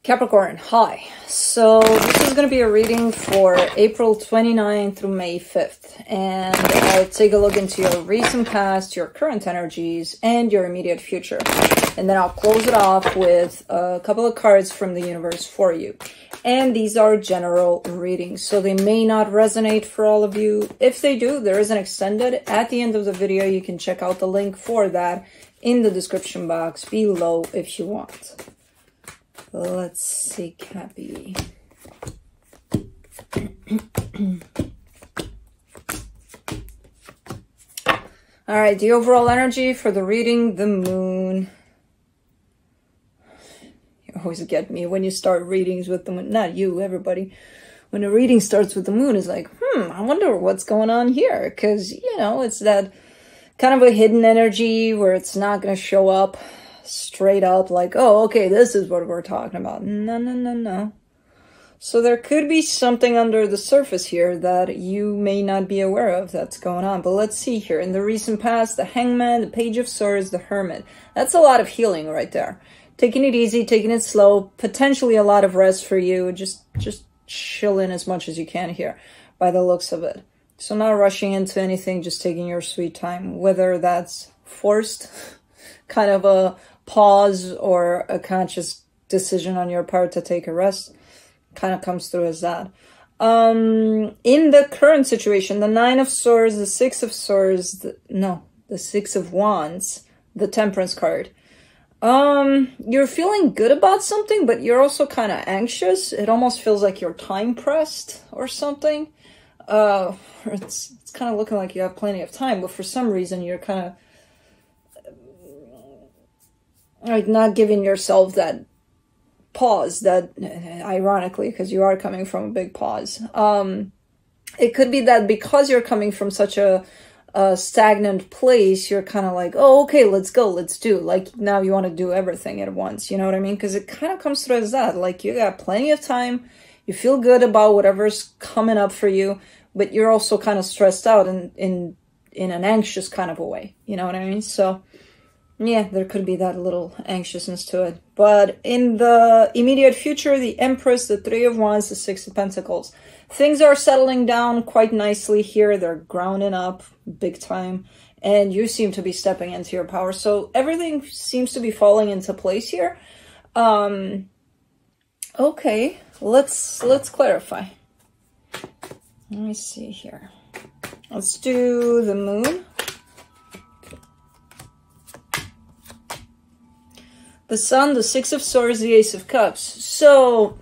Capricorn, hi. So this is going to be a reading for April 29th through May 5th. And I'll take a look into your recent past, your current energies, and your immediate future. And then I'll close it off with a couple of cards from the universe for you. And these are general readings, so they may not resonate for all of you. If they do, there is an extended at the end of the video. You can check out the link for that in the description box below if you want. Let's see, Cappy. All right, the overall energy for the reading, the moon. You always get me when you start readings with the moon. Not you, everybody. When a reading starts with the moon, it's like, I wonder what's going on here. Because, you know, it's that kind of a hidden energy where it's not going to show up straight up like, oh, okay, this is what we're talking about. No. So there could be something under the surface here that you may not be aware of that's going on. But let's see here. In the recent past, the Hangman, the Page of Swords, the Hermit. That's a lot of healing right there. Taking it easy, taking it slow, potentially a lot of rest for you. Just chill in as much as you can here by the looks of it. So not rushing into anything, just taking your sweet time. Whether that's forced, kind of a pause, or a conscious decision on your part to take a rest, kind of comes through as that. In the current situation, the Nine of Swords, the Six of Swords, the Six of Wands, the Temperance card. You're feeling good about something, but you're also kind of anxious. It almost feels like you're time pressed or something. It's kind of looking like you have plenty of time, but for some reason you're kind of like not giving yourself that pause, that ironically, because you are coming from a big pause. It could be that because you're coming from such a stagnant place, you're kind of like, oh, okay, let's go, let's do. Like now you want to do everything at once, you know what I mean? Because it kind of comes through as that. Like you got plenty of time, you feel good about whatever's coming up for you, but you're also kind of stressed out in an anxious kind of a way, you know what I mean? So yeah, there could be that little anxiousness to it. But in the immediate future, the Empress, the Three of Wands, the Six of Pentacles. Things are settling down quite nicely here. They're grounding up big time. And you seem to be stepping into your power. So everything seems to be falling into place here. Okay, let's clarify. Let me see here. Let's do the moon. The Sun, the Six of Swords, the Ace of Cups. So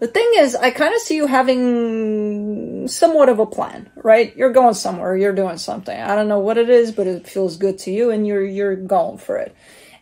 the thing is, I kind of see you having somewhat of a plan, right? You're going somewhere, you're doing something. I don't know what it is, but it feels good to you and you're going for it.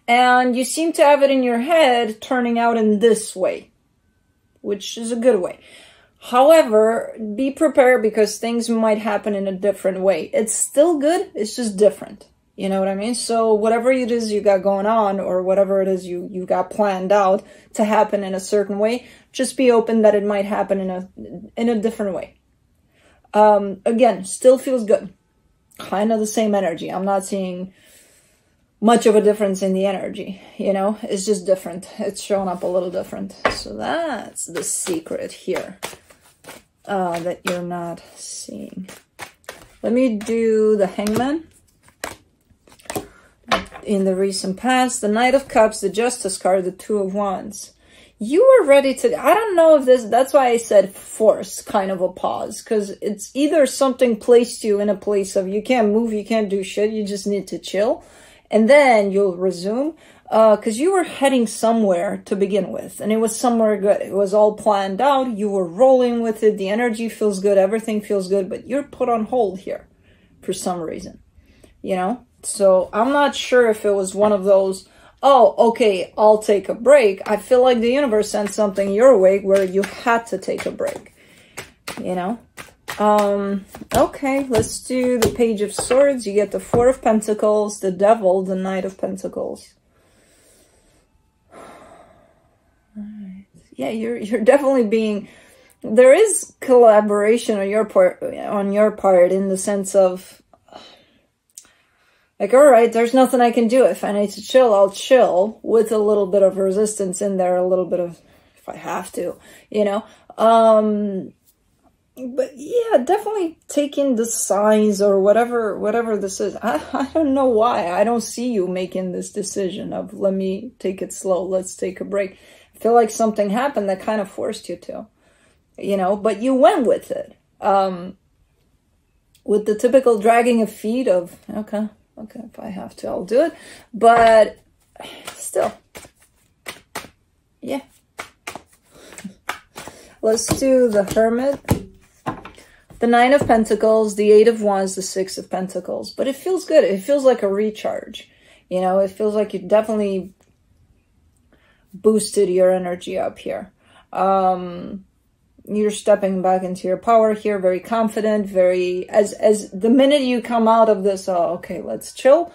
And you seem to have it in your head turning out in this way, which is a good way. However, be prepared because things might happen in a different way. It's still good, it's just different. You know what I mean? So whatever it is you got going on, or whatever it is you got planned out to happen in a certain way, just be open that it might happen in a different way. Again, still feels good. Kind of the same energy. I'm not seeing much of a difference in the energy, you know? It's just different. It's showing up a little different. So that's the secret here that you're not seeing. Let me do the Hangman. In the recent past, the Knight of Cups, the Justice card, the Two of Wands. You are ready to, I don't know if this, that's why I said force, kind of a pause, because it's either something placed you in a place of you can't move, you can't do shit, you just need to chill, and then you'll resume, because you were heading somewhere to begin with, and it was somewhere good. It was all planned out, you were rolling with it, the energy feels good, everything feels good, but you're put on hold here for some reason, you know? So I'm not sure if it was one of those, oh, okay, I'll take a break. I feel like the universe sent something your way where you had to take a break, you know? Okay, let's do the Page of Swords. You get the Four of Pentacles, the Devil, the Knight of Pentacles. Alright. Yeah, you're definitely being, there is collaboration on your part in the sense of, Like, all right, there's nothing I can do. If I need to chill, I'll chill with a little bit of resistance in there, a little bit of, if I have to, you know. But yeah, definitely taking the signs or whatever this is. I don't know why. I don't see you making this decision of, let me take it slow. Let's take a break. I feel like something happened that kind of forced you to, you know, but you went with it. With the typical dragging of feet of, okay, if I have to, I'll do it. But still, yeah. Let's do the Hermit, the Nine of Pentacles, the Eight of Wands, the Six of Pentacles. But it feels good. It feels like a recharge. You know, it feels like you definitely boosted your energy up here. You're stepping back into your power here, very confident, very, as the minute you come out of this, oh, okay, let's chill.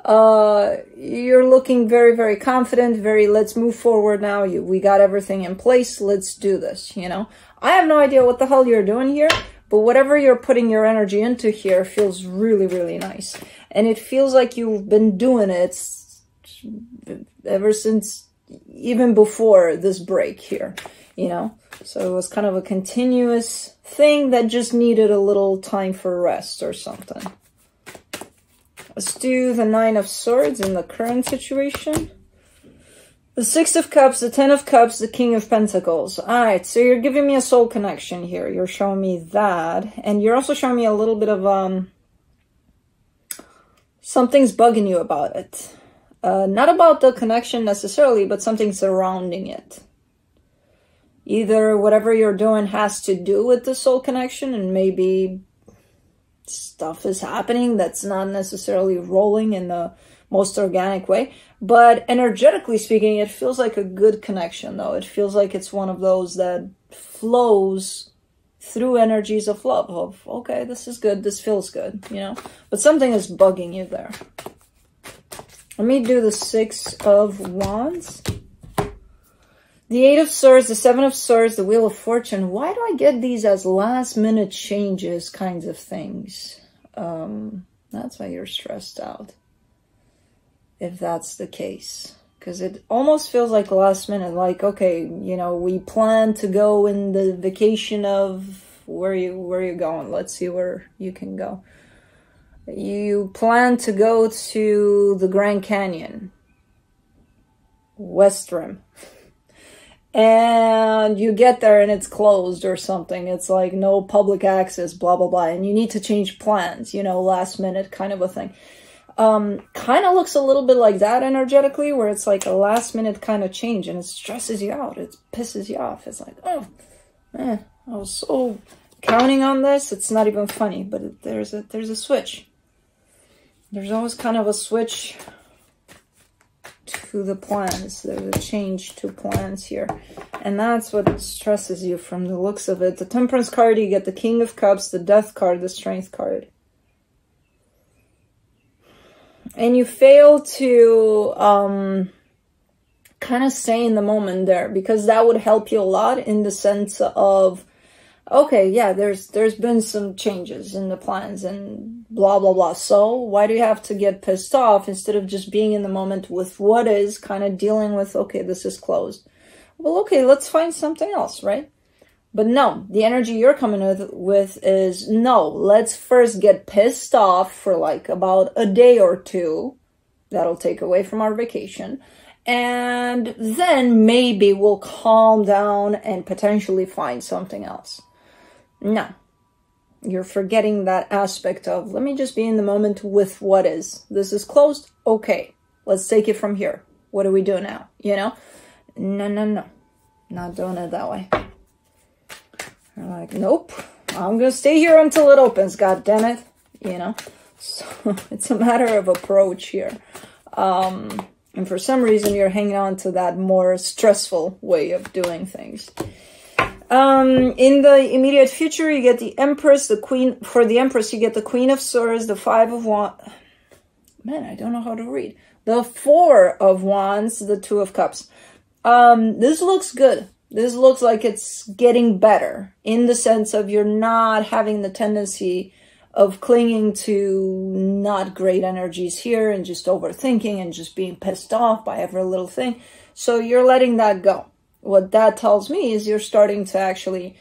You're looking very, very confident, very, let's move forward now. We got everything in place. Let's do this, you know. I have no idea what the hell you're doing here, but whatever you're putting your energy into here feels really, really nice. And it feels like you've been doing it ever since, even before this break here, you know. So it was kind of a continuous thing that just needed a little time for rest or something. Let's do the Nine of Swords in the current situation. The Six of Cups, the Ten of Cups, the King of Pentacles. All right, so you're giving me a soul connection here. You're showing me that. And you're also showing me a little bit of something's bugging you about it. Not about the connection necessarily, but something surrounding it. Either whatever you're doing has to do with the soul connection, and maybe stuff is happening that's not necessarily rolling in the most organic way. But energetically speaking, it feels like a good connection, though. It feels like it's one of those that flows through energies of love, of, okay, this is good, this feels good, you know. But something is bugging you there. Let me do the Six of Wands. The Eight of Swords, the Seven of Swords, the Wheel of Fortune. Why do I get these as last minute changes kinds of things? That's why you're stressed out. If that's the case. Because it almost feels like last minute. Like, okay, you know, we plan to go in the vacation of where you going. Let's see where you can go. You plan to go to the Grand Canyon. West Rim. And you get there and it's closed or something. It's like no public access, blah, blah, blah. And you need to change plans, you know, last minute kind of a thing. Kind of looks a little bit like that energetically, where it's like a last minute kind of change and it stresses you out. It pisses you off. It's like, oh, man, I was so counting on this. It's not even funny, but there's a switch. There's always kind of a switch to the plans. There's a change to plans here, and that's what stresses you from the looks of it. The Temperance card, you get the King of Cups, the Death card, the Strength card, and you fail to kind of stay in the moment there, because that would help you a lot in the sense of, okay, yeah, there's been some changes in the plans and blah, blah, blah. So why do you have to get pissed off instead of just being in the moment with what is, kind of dealing with, okay, this is closed. Well, okay, let's find something else, right? But no, the energy you're coming with is, no, let's first get pissed off for like about a day or two. That'll take away from our vacation. And then maybe we'll calm down and potentially find something else. No, you're forgetting that aspect of, let me just be in the moment with what is. This is closed. Okay, let's take it from here. What do we do now? You know? No, no, no. Not doing it that way. You're like, nope, I'm going to stay here until it opens, God damn it. You know? So it's a matter of approach here. And for some reason, you're hanging on to that more stressful way of doing things. In the immediate future, you get the Empress, the Queen. For the Empress, you get the Queen of Swords, the Five of Wands. Man, I don't know how to read. The Four of Wands, the Two of Cups. This looks good. This looks like it's getting better in the sense of you're not having the tendency of clinging to not great energies here and just overthinking and just being pissed off by every little thing. So you're letting that go. What that tells me is you're starting to actually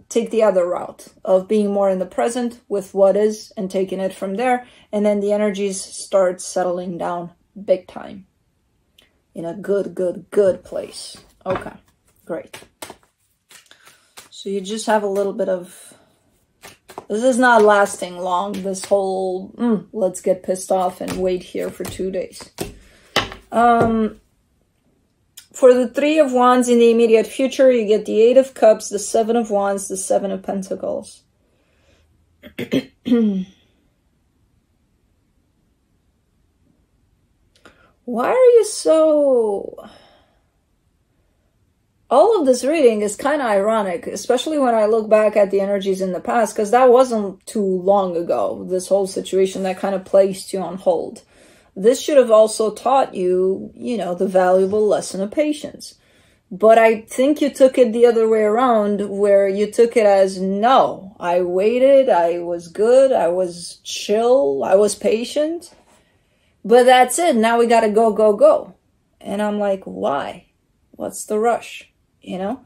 take the other route of being more in the present with what is and taking it from there. And then the energies start settling down big time in a good place. Okay, great. So you just have a little bit of, this is not lasting long, this whole, let's get pissed off and wait here for 2 days. For the Three of Wands in the immediate future, you get the Eight of Cups, the Seven of Wands, the Seven of Pentacles. Why are you so... All of this reading is kind of ironic, especially when I look back at the energies in the past, because that wasn't too long ago, this whole situation that kind of placed you on hold. This should have also taught you, you know, the valuable lesson of patience. But I think you took it the other way around, where you took it as, no, I waited, I was good, I was chill, I was patient. But that's it, now we gotta go. And I'm like, why? What's the rush? You know?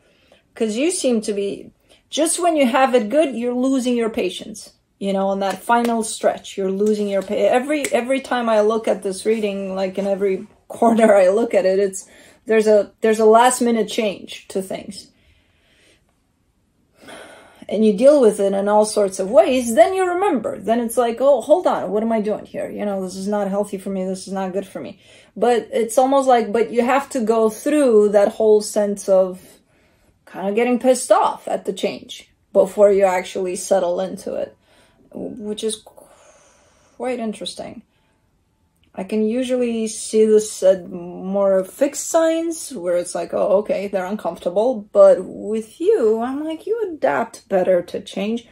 Because you seem to be, just when you have it good, you're losing your patience. You know, on that final stretch, you're losing your every time I look at this reading, like in every corner I look at it, there's a last minute change to things. And you deal with it in all sorts of ways, then you remember. Then it's like, oh, hold on, what am I doing here? You know, this is not healthy for me, this is not good for me. But it's almost like, but you have to go through that whole sense of kind of getting pissed off at the change before you actually settle into it. Which is quite interesting. I can usually see this at more fixed signs where it's like, oh, okay, they're uncomfortable. But with you, I'm like, you adapt better to change.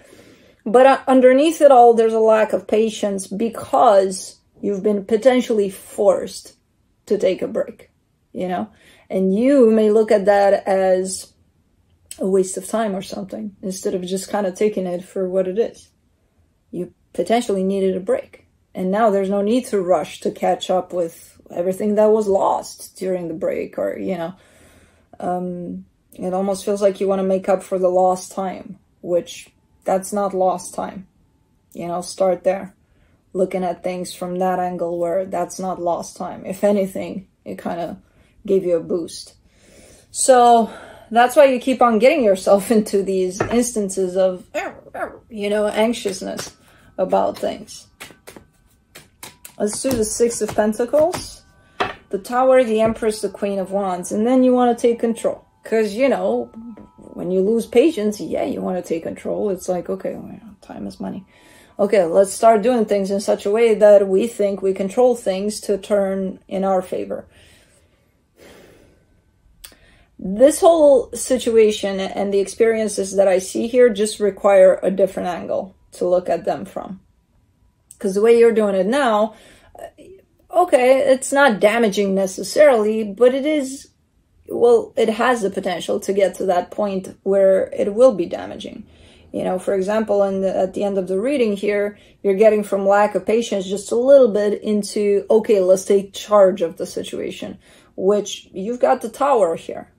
But underneath it all, there's a lack of patience because you've been potentially forced to take a break, you know? And you may look at that as a waste of time or something instead of just kind of taking it for what it is. You potentially needed a break. And now there's no need to rush to catch up with everything that was lost during the break, or, you know, it almost feels like you want to make up for the lost time, which that's not lost time. You know, start there. Looking at things from that angle where that's not lost time. If anything, it kind of gave you a boost. So that's why you keep on getting yourself into these instances of, you know, anxiousness about things. Let's do the Six of Pentacles, the Tower, the Empress, the Queen of Wands, and then you want to take control. Because, you know, when you lose patience, yeah, you want to take control. It's like, okay, well, time is money. Okay, let's start doing things in such a way that we think we control things to turn in our favor. This whole situation and the experiences that I see here just require a different angle to look at them from. Because the way you're doing it now, okay, it's not damaging necessarily, but it is, well, it has the potential to get to that point where it will be damaging. You know, for example, at the end of the reading here, you're getting from lack of patience just a little bit into, okay, let's take charge of the situation, which you've got the Tower here.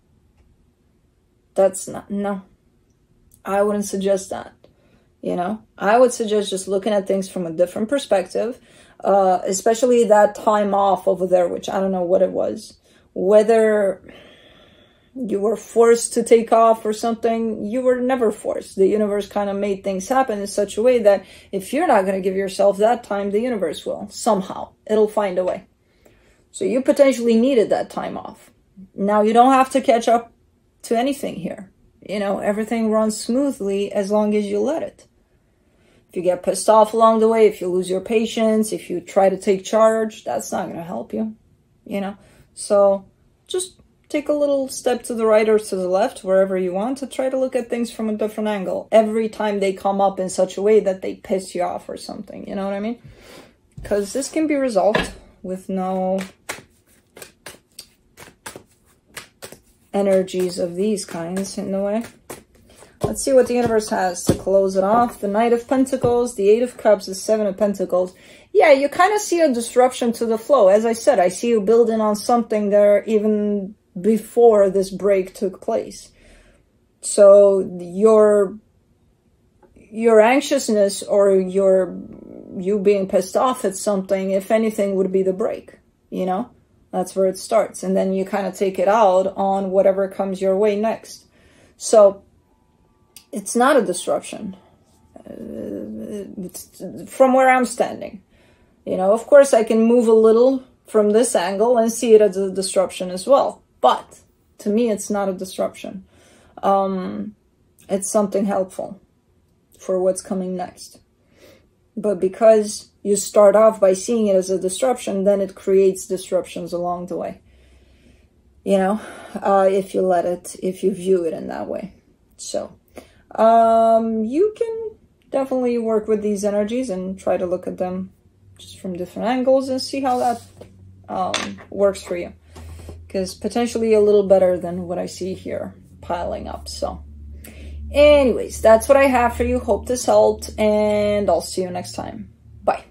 That's not, no, I wouldn't suggest that. You know, I would suggest just looking at things from a different perspective, especially that time off over there, which I don't know what it was. Whether you were forced to take off or something, you were never forced. The universe kind of made things happen in such a way that if you're not going to give yourself that time, the universe will. Somehow. It'll find a way. So you potentially needed that time off. Now you don't have to catch up to anything here. You know, everything runs smoothly as long as you let it. If you get pissed off along the way, if you lose your patience, if you try to take charge, that's not going to help you, you know. So just take a little step to the right or to the left, wherever you want, to try to look at things from a different angle every time they come up in such a way that they piss you off or something, you know what I mean? Because this can be resolved with no energies of these kinds in the way. Let's see what the universe has to close it off. The Knight of Pentacles, the Eight of Cups, the Seven of Pentacles. Yeah, you kind of see a disruption to the flow. As I said, I see you building on something there even before this break took place. So your anxiousness or you being pissed off at something, if anything, would be the break, you know? That's where it starts. And then you kind of take it out on whatever comes your way next. So it's not a disruption from where I'm standing. You know, of course, I can move a little from this angle and see it as a disruption as well. But to me, it's not a disruption. It's something helpful for what's coming next. But because you start off by seeing it as a disruption, then it creates disruptions along the way. You know, if you let it, if you view it in that way. So, you can definitely work with these energies and try to look at them just from different angles and see how that works for you. Because potentially a little better than what I see here piling up. So anyways, that's what I have for you. Hope this helped, and I'll see you next time. Bye.